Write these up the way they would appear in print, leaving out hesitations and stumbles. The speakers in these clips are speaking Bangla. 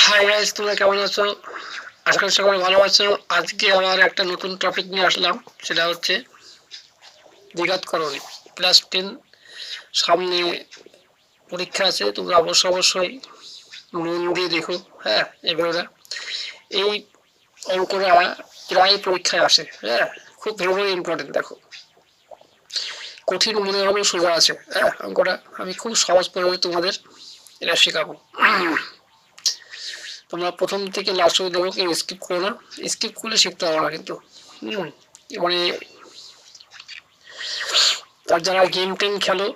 হাই গাইস, তোমরা কেমন আছো? আশা করি সকলে ভালো আছো। আজকে আবার একটা নতুন টপিক নিয়ে আসলাম, সেটা হচ্ছে দ্বিঘাত করণী ক্লাস 10 সামনে পরীক্ষা আছে। তোমরা অবশ্যই মন দিয়ে দেখো। হ্যাঁ, এগুলোরা এই অঙ্কটা প্রায় পরীক্ষায় আসে। হ্যাঁ, খুব ভেরি ইম্পর্টেন্ট। দেখো, কঠিন মনে হলেও সোজা আছে। হ্যাঁ, অঙ্কটা আমি খুব সহজ পদ্ধতিতে তোমাদের এটা শেখাবো। তোমরা প্রথম থেকে লাস্ট অবধি দেখো, কেউ স্কিপ করো না। স্কিপ করলে শিখতে পারো না কিন্তু। মানে আর যারা গেম টেম খেলো,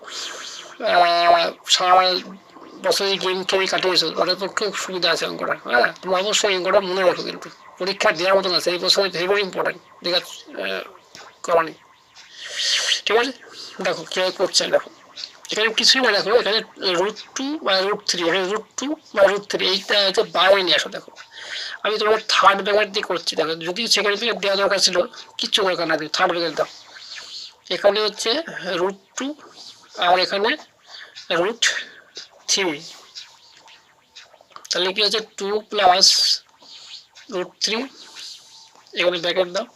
সারা বছরই গেম খেলে কাটিয়েছো, তাদের পক্ষে সুবিধা আছে অঙ্কটা। হ্যাঁ, তোমরা অবশ্যই অঙ্কটা মনে রাখো, কিন্তু পরীক্ষা দেওয়ার মতন আছে। এই বছর ভেরি ইম্পর্টেন্ট দেখা করণী। ঠিক আছে, দেখো কিভাবে করছে। দেখো, এখানে কিছুই না। দেখো, এখানে √2 বা √3, এখানে √2 বা √3, এইটা হচ্ছে বাইরে নিয়ে আসো। দেখো, আমি তোমার থার্ড ব্র্যাকেট দিয়ে করছি। দেখো, যদি সেকেন্ড ব্র্যাকেট দেওয়া দরকার ছিল, কিচ্ছু দরকার না, থার্ড ব্র্যাকেট দাও। এখানে হচ্ছে √2 আর এখানে √3, তাহলে কি হচ্ছে 2 প্লাস √3, এখানে ব্র্যাকেট দাও,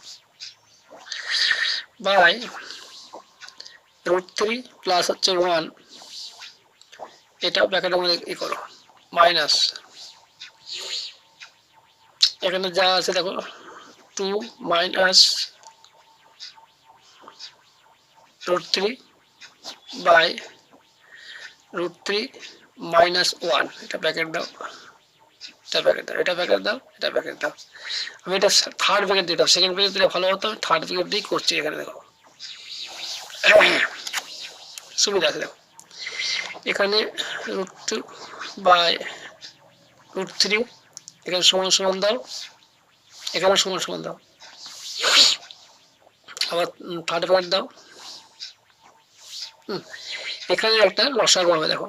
বাই √3 প্লাস হচ্ছে 1, এটা ব্র্যাকেটের মধ্যে ই করো, মাইনাস এখানে যা আছে দেখো 2 মাইনাস √3 বাই √3 মাইনাস 1, এটা ব্র্যাকেট দাও, এটা ব্র্যাকেট দাও, এটা ব্র্যাকেট দাও, এটা ব্র্যাকেট দাও। আমি এটা থার্ড ব্র্যাকেট দিতাম, সেকেন্ড ব্র্যাকেট দিলে ভালো হতো। আমি থার্ড ব্র্যাকেট দিয়ে করছি। এখানে দেখো সুবিধা আছে। দেখো, এখানে √2 বাই √3, এখানে সমান সমান দাও, এখানে সমান সমান দাও, আবার থার্ড ব্র্যাকেট দাও। এখানে একটা লসাগু হবে। দেখো,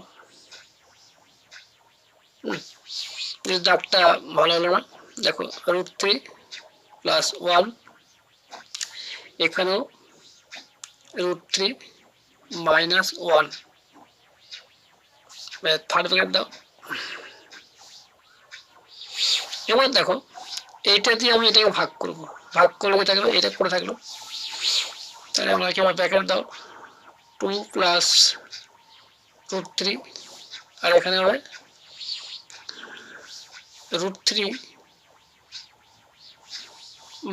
দাগটা ভালো হলো না। দেখো, √3 প্লাস 1, এখানেও √3 মাইনাস 1, থার্ড ব্র্যাকেট দাও। এবার দেখো, এইটা দিয়ে আমি এটাকে ভাগ করবো। ভাগ করলে থাকলো, এটা করে থাকলো, তাহলে আমরা কি ব্র্যাকেট দাও, 2 প্লাস √3, আর এখানে হবে √3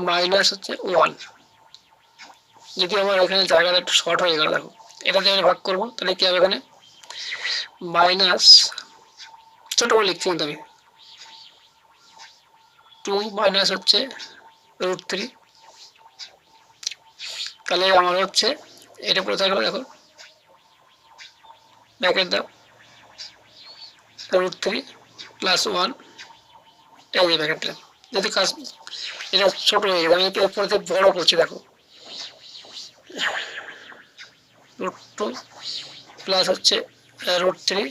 মাইনাস হচ্ছে 1। যদি আমার এখানে জায়গাটা একটু শর্ট হয়ে গেল, দেখো, এটা দিয়ে আমি ভাগ করবো, তাহলে কি হবে, এখানে মাইনাস, ছোট করে লিখছি কিন্তু আমি, 2 মাইনাস হচ্ছে √3, তাহলে আমার হচ্ছে এটা পড়ে থাকলো। দেখো, ব্র্যাকেট দাও, √3 প্লাস 1, এই যে ব্র্যাকেট দিলাম। যদি কাজ এটা ছোট হয়ে গেছে, আমি এরপরে বড় করছি। দেখো, √2 প্লাস হচ্ছে √3,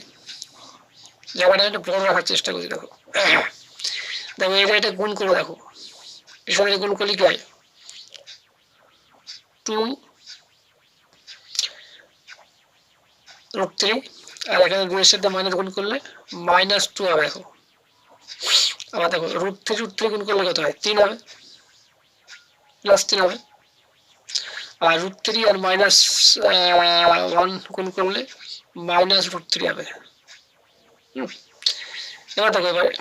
জায়গাটা একটু বড় রাখার চেষ্টা করছি। দেখো, দেখো, এটা গুণ করে দেখো, এর সঙ্গে গুণ করলে কি হয়, 2 √3, আর এখানে গুণের সাথে মাইনাস গুণ করলে -2 হবে। দেখো, আবার দেখো, √3 গুণ করলে কত হয়, 3 হবে, +3 হবে। আর √3 আর -1 গুণ করলে -√3 হবে। এবার দেখো, এবারে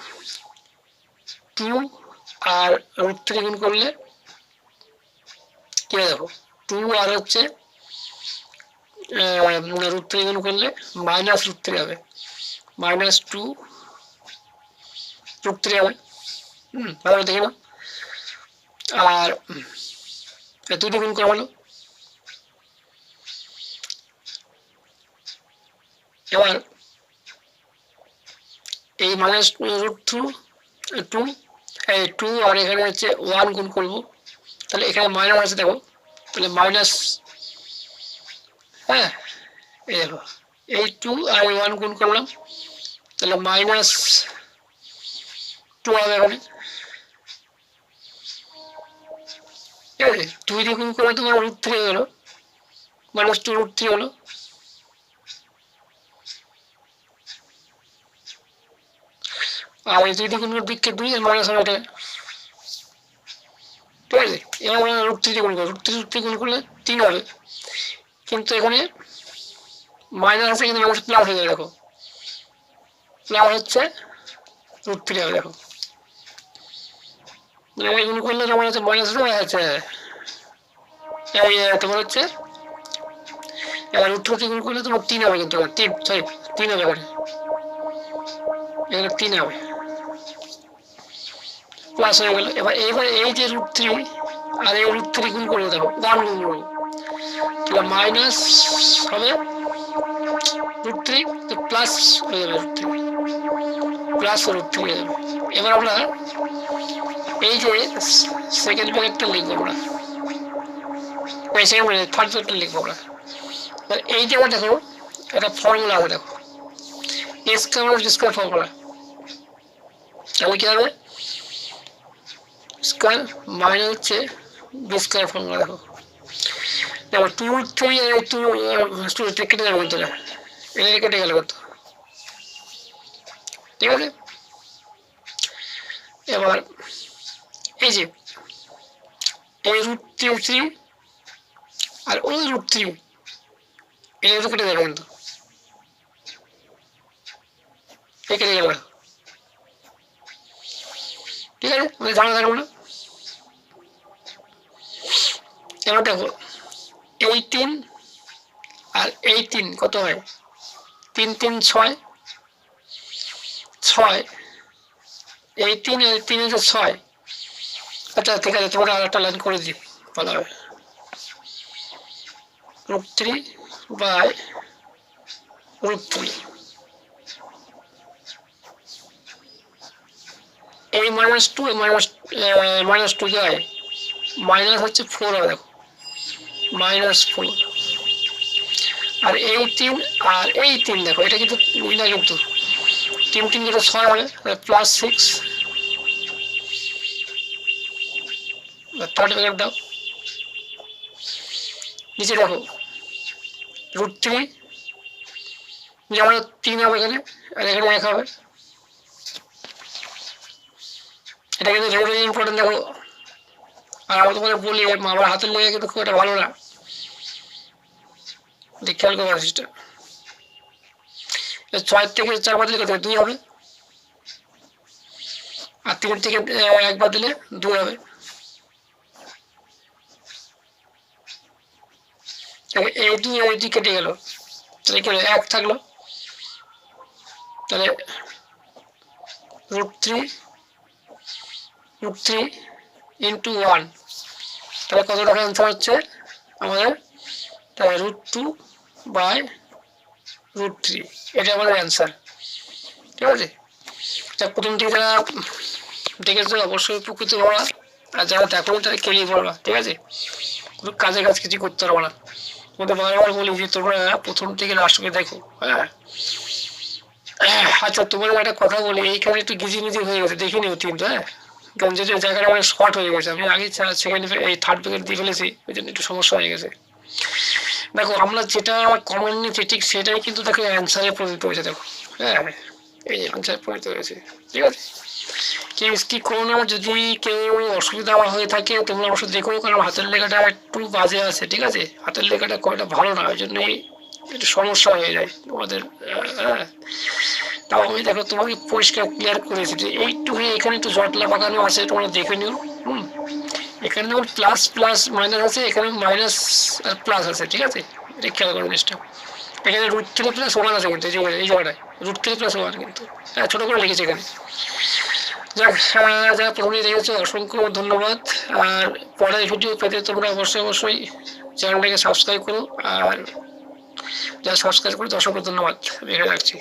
2 আর √3 গুণ করলে কি হয়, দেখো, 2 আর হচ্ছে √3 গুণ করলে -√3 হবে, -2 √3 হবে। ভালো দেখে নাও। আর দুটো গুণ করা হলো। এবার এই -√2 আর এখানে হচ্ছে 1 গুণ করবো, তাহলে এখানে মাইনাস আছে। দেখো, তাহলে মাইনাস, হ্যাঁ, এই দেখো, এই 2 আর 1 গুণ করলাম, তাহলে -2 হবে এখানে। ঠিক আছে, 2 দিয়ে গুণ করলে তোমার √3 হলো, -2 √3 হলো। আর এই 2 দিয়ে গুণ করে 2 কে 2 এর মাইনাস হবে এটা, ঠিক আছে। এবার আমরা √3 দিয়ে গুণ করবো, √3 গুণ করলে 3 হবে, কিন্তু এখানে মাইনাস আছে কিন্তু মাইনাস প্লাস হয়ে যাবে, দেখো প্লাস হচ্ছে √3 হবে, দেখো গুণ করলে আমার হচ্ছে মাইনাস আছে তোমার হচ্ছে, এবার √3 গুণ করলে তোমার 3 হবে, কিন্তু 3 হবে এখানে 3 হবে, প্লাস হয়ে গেল। এবার এই যে √3 আর এই √3 গুণ করবো, দেখো উদাহরণ গুণ করবো, তাহলে মাইনাস হবে √3 প্লাস হয়ে যাবে, প্লাস √3 হয়ে যাবে। এবার আমরা এই যে সেকেন্ড ব্র্যাকেটটা লিখবো আমরা, সেকেন্ড ব্র্যাকেট থার্ড ব্র্যাকেটটা লিখবো আমরা। এই যে দেখো একটা ফর্মুলা আছে, দেখো A square minus B square formula, তাহলে কি হবে স্কয়ার মাইনাস হচ্ছে বি স্কয়ার ফর্মুলা, দেখো দেখো 2 আর 2 কেটে যাবে, কিন্তু এটা কেটে গেল, কিন্তু ঠিক আছে। এবার এই যে এই √3 আর ওই √3 এটা তো কেটে যাবে, কিন্তু কেটে গেল, ঠিক আছে, আমাদের জানা থাকলো না। এবার দেখো এই 3 আর এই 3 কত হয়, 3 3 6, এই 3 আর 3 হচ্ছে 6। আচ্ছা ঠিক আছে, তোমরা আর একটা লাইন করে দিই, ভালো হবে, √3 বাই √3, এই -2 -2 যায়, মাইনাস হচ্ছে 4 হবে, দেখো -4, আর এই 3 আর এই 3 দেখো এটা কিন্তু না, কিন্তু 3 3 যেটা 6 হবে, +6, থার্ড ব্র্যাকেট দাও, নিচে দেখো √3 যেমন 3 হবে এখানে, আর এখানে 1 হবে, এটা কিন্তু ভেরি ইম্পর্টেন্ট, দেখো। আর আমরা তোমাদের বলি আমার হাতের লেগে কিন্তু খুব একটা ভালো না, খেয়াল করবো জিনিসটা। 6 থেকে 4 বাদ দিলে কত 2 হবে, আর 3 থেকে 1 বাদ দিলে 2 হবে, এই 2 এই 2 কেটে গেল, তাহলে কি 1 থাকলো, তাহলে √3 ইন্টু 1, তাহলে কত টাকা অ্যান্সার হচ্ছে আমাদের, তাহলে √2 বাই √3, এটা আমাদের অ্যান্সার, ঠিক আছে। প্রথম থেকে যারা দেখেছো অবশ্যই উপকৃত হওয়া, আর যারা দেখো তারা কেলিয়ে পড়বা, ঠিক আছে, কোনো কাজ কিছু করতে পারবো না। তোমাদের বারবার বলি যে তোমরা প্রথম থেকে লাস্টকে দেখো, হ্যাঁ। আচ্ছা তোমাদের একটা কথা বলি, এইখানে একটু গিজিমিজি হয়ে গেছে, দেখে নিও কিন্তু, হ্যাঁ, কারণ যে জায়গাটা আমার শর্ট হয়ে গেছে, আমি আগে সেকেন্ড এই থার্ড ব্র্যাকেট দিয়ে ফেলেছি, ওই জন্য একটু সমস্যা হয়ে গেছে। দেখো আমরা যেটা কমন নিয়েছি ঠিক সেটাই কিন্তু দেখো অ্যান্সারে পরিণত হয়েছে, দেখো, হ্যাঁ এই অ্যান্সারে পরিণত হয়েছে, ঠিক আছে। কেউ স্কিপ করো না, যদি কেউ অসুবিধা হয়ে থাকে তোমরা অবশ্যই দেখো, কারণ হাতের লেখাটা একটু বাজে আছে, ঠিক আছে, হাতের লেখাটা কয়টা ভালো না, ওই জন্যই একটু সমস্যা হয়ে যায় তোমাদের, হ্যাঁ। তাও আমি দেখো তোমাকে পরিষ্কার ক্লিয়ার করেছি যে এইটুকু এখানে একটু জটলা পাকানো আছে, তোমরা দেখে নিও, এখানে যেমন প্লাস প্লাস মাইনাস আছে, এখানে মাইনাস আর প্লাস আছে, ঠিক আছে, এটা খেয়াল করো জিনিসটা। এখানে √3 + 1 আছে, কিন্তু এই জায়গাটায় √3 + 1, কিন্তু হ্যাঁ ছোটো করে লিখেছি এখানে। যাক, যারা প্রথমে দেখেছো অসংখ্য ধন্যবাদ, আর পরের ভিডিও পেতে তোমরা অবশ্যই চ্যানেলটাকে সাবস্ক্রাইব করো, আর যারা সাবস্ক্রাইব করো অসংখ্য ধন্যবাদ, আমি এখানে রাখছি।